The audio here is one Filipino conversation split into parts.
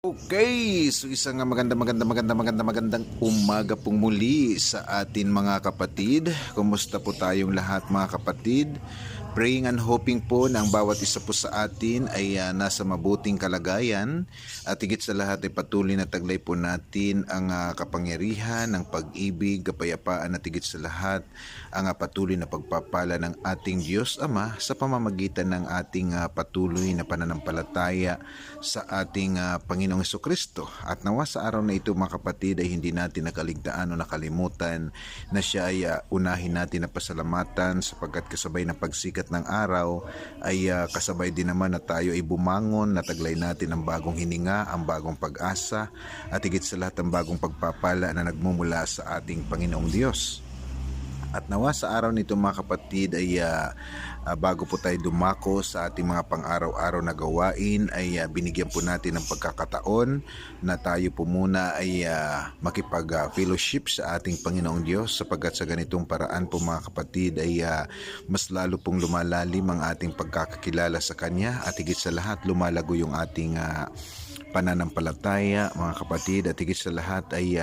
Okay, so isang magandang umaga pong muli sa atin mga kapatid. Kumusta po tayong lahat mga kapatid? Praying and hoping po na ang bawat isa po sa atin ay nasa mabuting kalagayan at higit sa lahat ay patuloy na taglay po natin ang kapangyarihan, ang pag-ibig, kapayapaan at higit sa lahat ang patuloy na pagpapala ng ating Diyos Ama sa pamamagitan ng ating patuloy na pananampalataya sa ating Panginoong Jesucristo. At nawa sa araw na ito mga kapatid ay hindi natin nakaligtaan o nakalimutan na siya ay unahin natin na pasalamatan sapagkat kasabay ng pagsikat ng araw ay kasabay din naman na tayo ay bumangon, nataglay natin ang bagong hininga, ang bagong pag-asa at higit sa lahat ang bagong pagpapala na nagmumula sa ating Panginoong Diyos. At nawa sa araw nito mga kapatid ay bago po tayo dumako sa ating mga pang-araw-araw na gawain ay binigyan po natin ng pagkakataon na tayo po muna ay makipag-fellowship sa ating Panginoong Diyos sapagkat sa ganitong paraan po mga kapatid ay mas lalo pong lumalalim ang ating pagkakakilala sa Kanya at higit sa lahat lumalago yung ating pananampalataya mga kapatid at higit sa lahat ay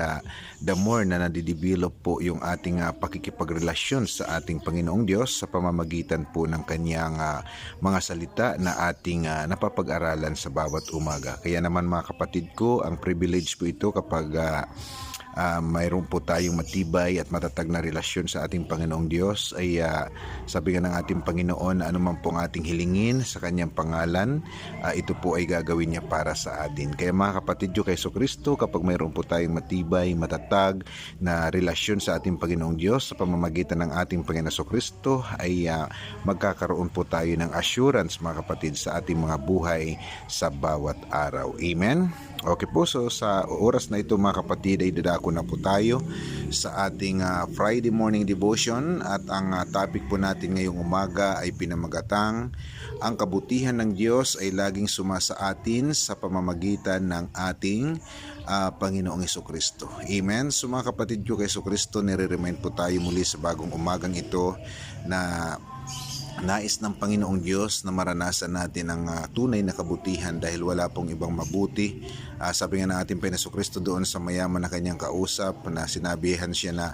the more na nadidevelop po yung ating pakikipagrelasyon sa ating Panginoong Diyos sa pamamagitan po ng kanyang mga salita na ating napapag-aralan sa bawat umaga. Kaya naman mga kapatid ko, ang privilege po ito kapag mayroon po tayong matibay at matatag na relasyon sa ating Panginoong Diyos ay sabi nga ng ating Panginoon na anuman pong ating hilingin sa kanyang pangalan, ito po ay gagawin niya para sa atin. Kaya mga kapatid ko kay Jesucristo, kapag mayroon po tayong matibay, matatag na relasyon sa ating Panginoong Diyos sa pamamagitan ng ating Panginoon Jesucristo ay magkakaroon po tayo ng assurance mga kapatid sa ating mga buhay sa bawat araw. Amen? Okay po, so sa oras na ito mga kapatid ay dadako na po tayo sa ating Friday morning devotion at ang topic po natin ngayong umaga ay pinamagatang ang kabutihan ng Diyos ay laging sumasa atin sa pamamagitan ng ating Panginoong Jesucristo. Amen. So mga kapatid ko kay Jesucristo, nire-remind po tayo muli sa bagong umagang ito na nais ng Panginoong Diyos na maranasan natin ang tunay na kabutihan dahil wala pong ibang mabuti. Sabi nga ng ating Panginoong Jesucristo doon sa mayaman na kanyang kausap na sinabihan siya na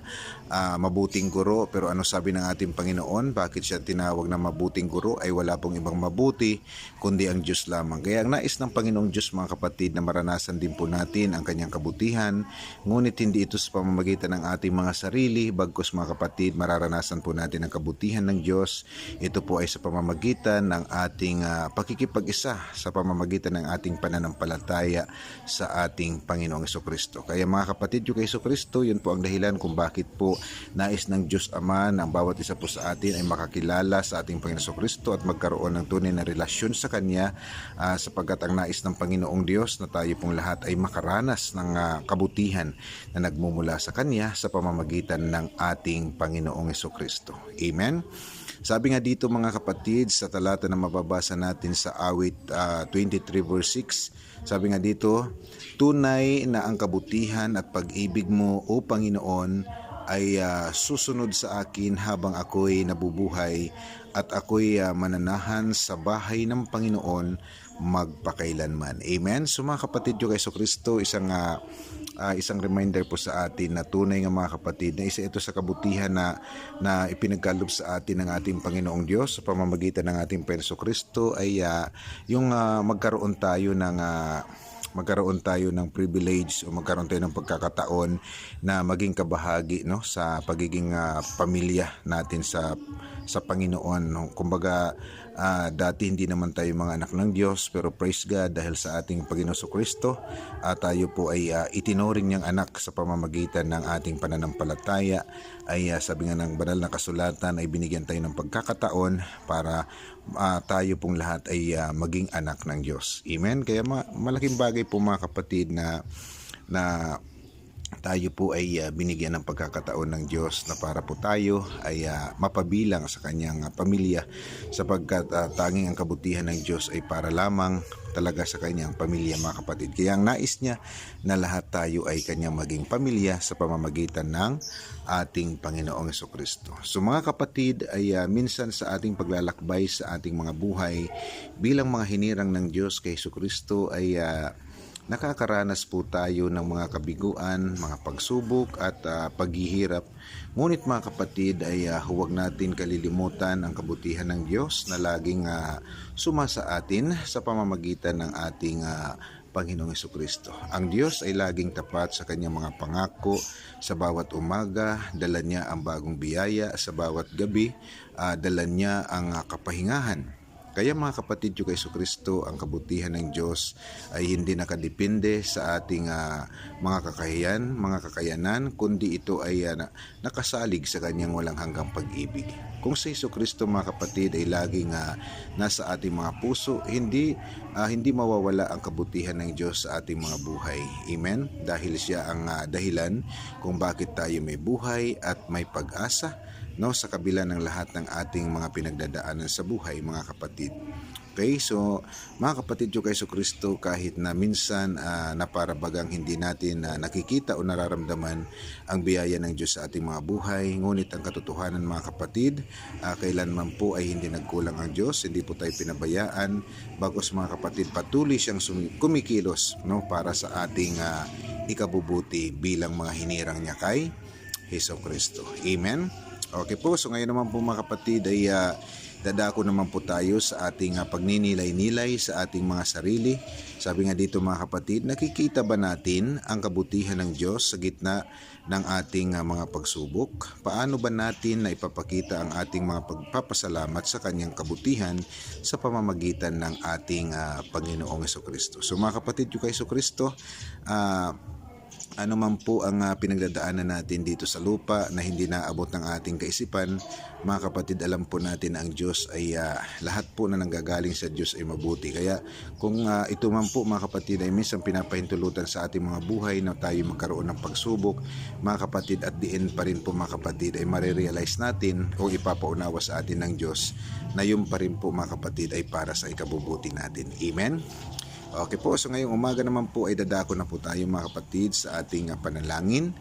mabuting guro, pero ano sabi ng ating Panginoon? Bakit siya tinawag na mabuting guro? Ay wala pong ibang mabuti kundi ang Diyos lamang. Kaya ang nais ng Panginoong Diyos mga kapatid na maranasan din po natin ang kanyang kabutihan, ngunit hindi ito sa pamamagitan ng ating mga sarili, bagkus mga kapatid mararanasan po natin ang kabutihan ng Diyos. Ito po ay sa pamamagitan ng ating pakikipag-isa, sa pamamagitan ng ating pananampalataya sa ating Panginoong Jesucristo. Kaya mga kapatid ko kay Jesucristo, yun po ang dahilan kung bakit po nais ng Diyos Ama na ang bawat isa po sa atin ay makakilala sa ating Panginoong Jesucristo at magkaroon ng tunay na relasyon sa Kanya sapagkat ang nais ng Panginoong Diyos na tayo pong lahat ay makaranas ng kabutihan na nagmumula sa Kanya sa pamamagitan ng ating Panginoong Jesucristo. Amen? Sabi nga dito mga kapatid sa talata na mababasa natin sa awit 23 verse 6, sabi nga dito, tunay na ang kabutihan at pag-ibig mo o Panginoon ay susunod sa akin habang ako'y nabubuhay at ako'y mananahan sa bahay ng Panginoon magpakailanman. Amen? So mga kapatid ko kay Jesucristo, isang reminder po sa atin na tunay nga mga kapatid na isa ito sa kabutihan na ipinagkaloob sa atin ng ating Panginoong Diyos sa pamamagitan ng ating Panginoong Jesucristo ay yung magkaroon tayo ng privilege o magkaroon tayo ng pagkakataon na maging kabahagi sa pagiging pamilya natin sa Panginoon. Kumbaga dati hindi naman tayo mga anak ng Diyos, pero praise God dahil sa ating Panginoon Jesucristo tayo po ay itinuring niyang anak sa pamamagitan ng ating pananampalataya. Ay sabi nga ng banal na kasulatan ay binigyan tayo ng pagkakataon para tayo pong lahat ay maging anak ng Diyos. Amen? Kaya malaking bagay po mga kapatid na tayo po ay binigyan ng pagkakataon ng Diyos na para po tayo ay mapabilang sa kanyang pamilya sapagkat tanging ang kabutihan ng Diyos ay para lamang talaga sa kanyang pamilya mga kapatid. Kaya ang nais niya na lahat tayo ay kanyang maging pamilya sa pamamagitan ng ating Panginoong Jesucristo. So mga kapatid ay minsan sa ating paglalakbay sa ating mga buhay bilang mga hinirang ng Diyos kay Jesucristo ay nakakaranas po tayo ng mga kabiguan, mga pagsubok at paghihirap. Ngunit mga kapatid ay huwag natin kalilimutan ang kabutihan ng Diyos na laging sumasa atin sa pamamagitan ng ating Panginoong Jesucristo. Ang Diyos ay laging tapat sa kanyang mga pangako. Sa bawat umaga, dala niya ang bagong biyaya. Sa bawat gabi, dala niya ang kapahingahan. Kaya mga kapatid, yung kay Jesucristo, ang kabutihan ng Diyos ay hindi nakadepende sa ating mga kakayanan, kundi ito ay nakasalig sa kanyang walang hanggang pag-ibig. Kung sa Jesucristo mga kapatid ay laging nasa ating mga puso, hindi mawawala ang kabutihan ng Diyos sa ating mga buhay. Amen? Dahil siya ang dahilan kung bakit tayo may buhay at may pag-asa, sa kabila ng lahat ng ating mga pinagdadaanan sa buhay, mga kapatid. Okay, so mga kapatid, yung kay Jesucristo, kahit na minsan naparabagang hindi natin nakikita o nararamdaman ang biyaya ng Diyos sa ating mga buhay, ngunit ang katotohanan mga kapatid, kailanman po ay hindi nagkulang ang Diyos, hindi po tayo pinabayaan, bagos mga kapatid, patuloy siyang kumikilos para sa ating ikabubuti bilang mga hinirang niya kay Jesucristo. Amen? Okay po, so ngayon naman po mga kapatid ay dadako naman po tayo sa ating pagninilay-nilay sa ating mga sarili. Sabi nga dito mga kapatid, nakikita ba natin ang kabutihan ng Diyos sa gitna ng ating mga pagsubok? Paano ba natin na ipapakita ang ating mga pagpapasalamat sa kanyang kabutihan sa pamamagitan ng ating Panginoong Jesucristo? So mga kapatid, yung kay Jesucristo, ano man po ang pinagdadaanan natin dito sa lupa na hindi naabot ng ating kaisipan, mga kapatid, alam po natin ang Diyos ay lahat po na nanggagaling sa Diyos ay mabuti. Kaya kung ito man po mga kapatid ay minsan pinapahintulutan sa ating mga buhay na tayo magkaroon ng pagsubok, mga kapatid, at the end pa rin po mga kapatid ay marirealize natin o ipapaunawa sa atin ng Diyos na yun pa rin po mga kapatid ay para sa ikabubuti natin. Amen? Okay po, so ngayong umaga naman po ay dadako na po tayo mga kapatid sa ating panalangin.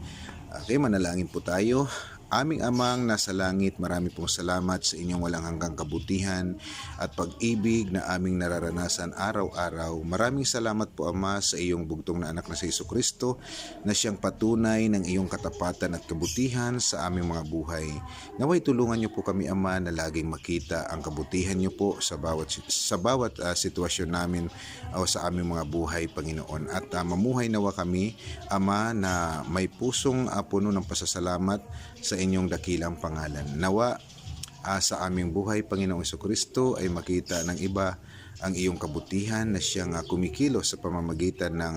Okay, manalangin po tayo. Aming Amang nasa langit, marami pong salamat sa inyong walang hanggang kabutihan at pag-ibig na aming nararanasan araw-araw. Maraming salamat po Ama sa iyong bugtong na anak na si Jesucristo na siyang patunay ng iyong katapatan at kabutihan sa aming mga buhay. Naway tulungan niyo po kami Ama na laging makita ang kabutihan niyo po sa bawat sitwasyon namin o sa aming mga buhay, Panginoon. At mamuhay nawa kami Ama na may pusong puno ng pasasalamat sa inyong dakilang pangalan. Nawa sa aming buhay, Panginoong Jesucristo, ay makita ng iba ang iyong kabutihan na siyang kumikilos sa pamamagitan ng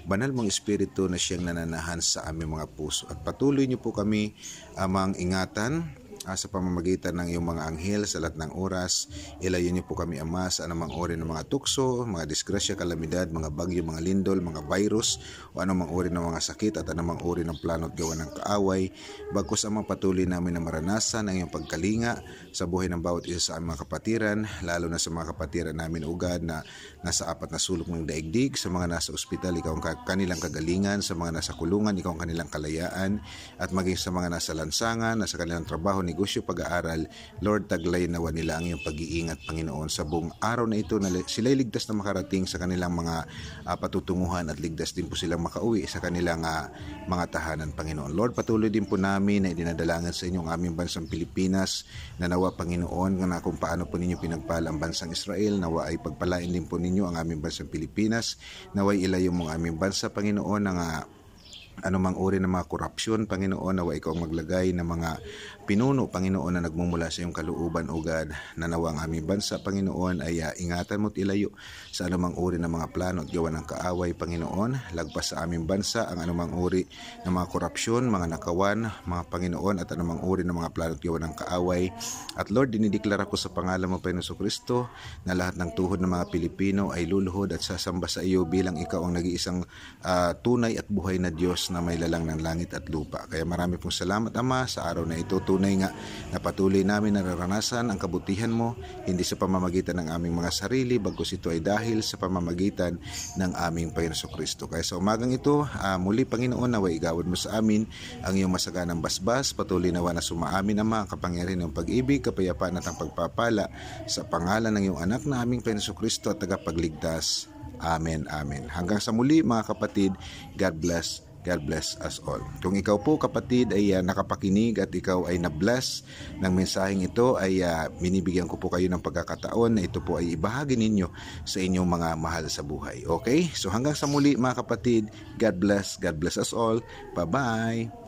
banal mong Espiritu na siyang nananahan sa aming mga puso. At patuloy niyo po kami Amang ingatan sa pamamagitan ng iyong mga anghel sa lahat ng oras. Ilayo niyo po kami Ama sa anumang uri ng mga tukso, mga disgrasya, kalamidad, mga bagyo, mga lindol, mga virus o anumang uri ng mga sakit at anumang uri ng plano at gawa ng kaaway. Bagkus Ama, patuloy namin na maranasan ang iyong pagkalinga sa buhay ng bawat isa sa aming mga kapatiran, lalo na sa mga kapatiran namin ugad na nasa apat na sulok ng daigdig, sa mga nasa ospital, ikaw ang kanilang kagalingan, sa mga nasa kulungan, ikaw ang kanilang kalayaan, at maging sa mga nasa lansangan, nasa kanilang trabaho, negosyo, pag-aaral, Lord, taglay nawa nila ang iyong pag-iingat, Panginoon, sa buong araw na ito na sila'y ligtas na makarating sa kanilang mga patutunguhan at ligtas din po silang makauwi sa kanilang mga tahanan, Panginoon. Lord, patuloy din po namin na idinadalangan sa inyong aming bansang Pilipinas na nawa, Panginoon, na kung paano po ninyo pinagpala ang bansang Israel, nawa ay pagpalain din po ninyo ang aming bansang Pilipinas, naway ilayo mo ang aming bansa, Panginoon, ng anumang uri ng mga korupsyon, Panginoon, nawa ikaw ang maglagay ng mga pinuno, Panginoon, na nagmumula sa iyong kalooban, O God, na nawa ang aming bansa, Panginoon, ay ingatan mo at ilayo sa anumang uri ng mga plano at gawa ng kaaway, Panginoon. Lagpas sa aming bansa ang anumang uri ng mga korupsyon, mga nakawan, mga Panginoon, at anumang uri ng mga plano at gawa ng kaaway. At Lord, dinideklara ko sa pangalan mo, Panginoon Jesucristo, na lahat ng tuhod ng mga Pilipino ay luluhod at sasamba sa iyo bilang ikaw ang nag-iisang tunay at buhay na Diyos na may lalang ng langit at lupa. Kaya marami pong salamat Ama sa araw na ito. Tunay nga na patuloy namin nararanasan ang kabutihan mo, hindi sa pamamagitan ng aming mga sarili, bagkus ito ay dahil sa pamamagitan ng aming Panginoon Jesucristo. Kaya sa umagang ito, muli Panginoon, naway igawad mo sa amin ang iyong masaganang basbas, patuloy nawa na sumaamin Ama ang kapangyarihan ng pag-ibig, kapayapaan at ang pagpapala sa pangalan ng iyong anak na aming Panginoon Jesucristo at tagapagligtas. Amen, amen. Hanggang sa muli mga kapatid, God bless. God bless us all. Kung ikaw po kapatid ay nakapakinig at ikaw ay na-bless ng mensaheng ito, ay binibigyan ko po kayo ng pagkakataon na ito po ay ibahagi ninyo sa inyong mga mahal sa buhay. Okay? So hanggang sa muli mga kapatid, God bless us all. Bye-bye.